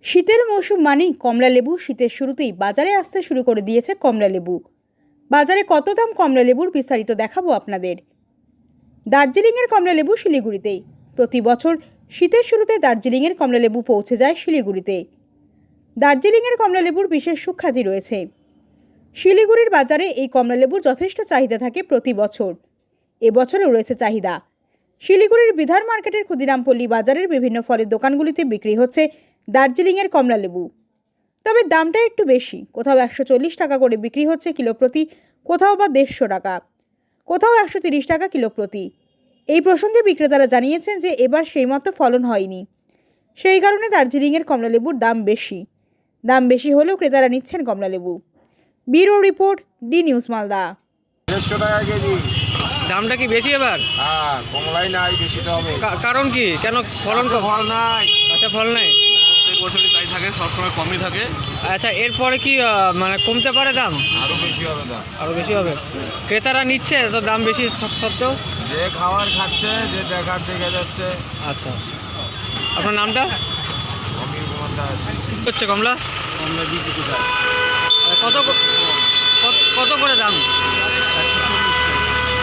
শীতের মৌসুম মানেই কমলা লেবু। শীতের শুরুতেই বাজারে আসতে শুরু করে দিয়েছে কমলা লেবু। বাজারে কত দাম কমলা লেবুর বিস্তারিত দেখাবো আপনাদের। দার্জিলিংয়ের কমলা লেবু শিলিগুড়িতেই। প্রতি বছর শীতের শুরুতে দার্জিলিংয়ের কমলা লেবু পৌঁছে যায় শিলিগুড়িতে। দার্জিলিংয়ের কমলা লেবুর বিশেষ সুখ্যাতি রয়েছে। শিলিগুড়ির বাজারে এই কমলা লেবুর যথেষ্ট চাহিদা থাকে প্রতি বছর। এবছরও রয়েছে চাহিদা। শিলিগুড়ির বিধার মার্কেটের ক্ষুদিরামপল্লী বাজারের বিভিন্ন ফলের দোকানগুলিতে বিক্রি হচ্ছে দার্জিলিংয়ের কমলা লেবু। তবে দামটা একটু বেশি। কোথাও 140 টাকা করে বিক্রি হচ্ছে কিলো প্রতি, কোথাও বা 150 টাকা, কোথাও 130 টাকা কিলো প্রতি। এই প্রসঙ্গে বিক্রেতারা জানিয়েছেন যে এবার সেই মতো ফলন হয়নি, সেই কারণে দার্জিলিংয়ের কমলা লেবুর দাম বেশি। দাম বেশি হলেও ক্রেতারা নিচ্ছেন কমলা লেবু। Bureau report, D news Malda. 150 টাকা কেজি। দামটা কি বেশি এবার? হ্যাঁ, কমলাই নাই, বেশি তো হবে। কারণ কি? কেন ফলন কম? ফল নাই, আচ্ছা, ফল নাই। প্রত্যেক বছরই তাই থাকে, সবসময় কমই থাকে। আচ্ছা, এরপরে কি মানে কমতে পারে দাম? আরো বেশি হবে দাম। আরও বেশি হবে। ক্রেতারা নিচ্ছে তো দাম বেশি সত্ত্বেও? যে খাওয়ার খাচ্ছে, যে দেখার দেখে যাচ্ছে। আচ্ছা আচ্ছা, আপনার নামটা? অমির কুমার দাস। হচ্ছে কমলা আমরা বিক্রি চাই কত কত করে দাম?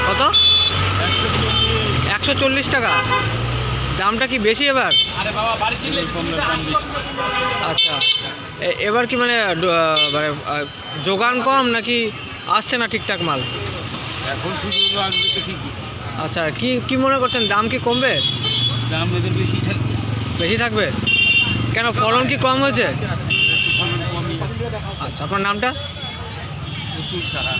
কত? 140 টাকা। দামটা কি বেশি এবার? আচ্ছা, এবার কি মানে যোগান কম নাকি আসছে না ঠিকঠাক মাল? এখন শুধু আসবে তো ঠিকই, আচ্ছা, কি মনে করছেন, দাম কি কমবে? দাম এদের বেশি থাকে। বেশি থাকবে কেন? ফলন কি কম হয়েছে? ফলন কমই। আচ্ছা, আপনার নামটা? প্রচুর সারা।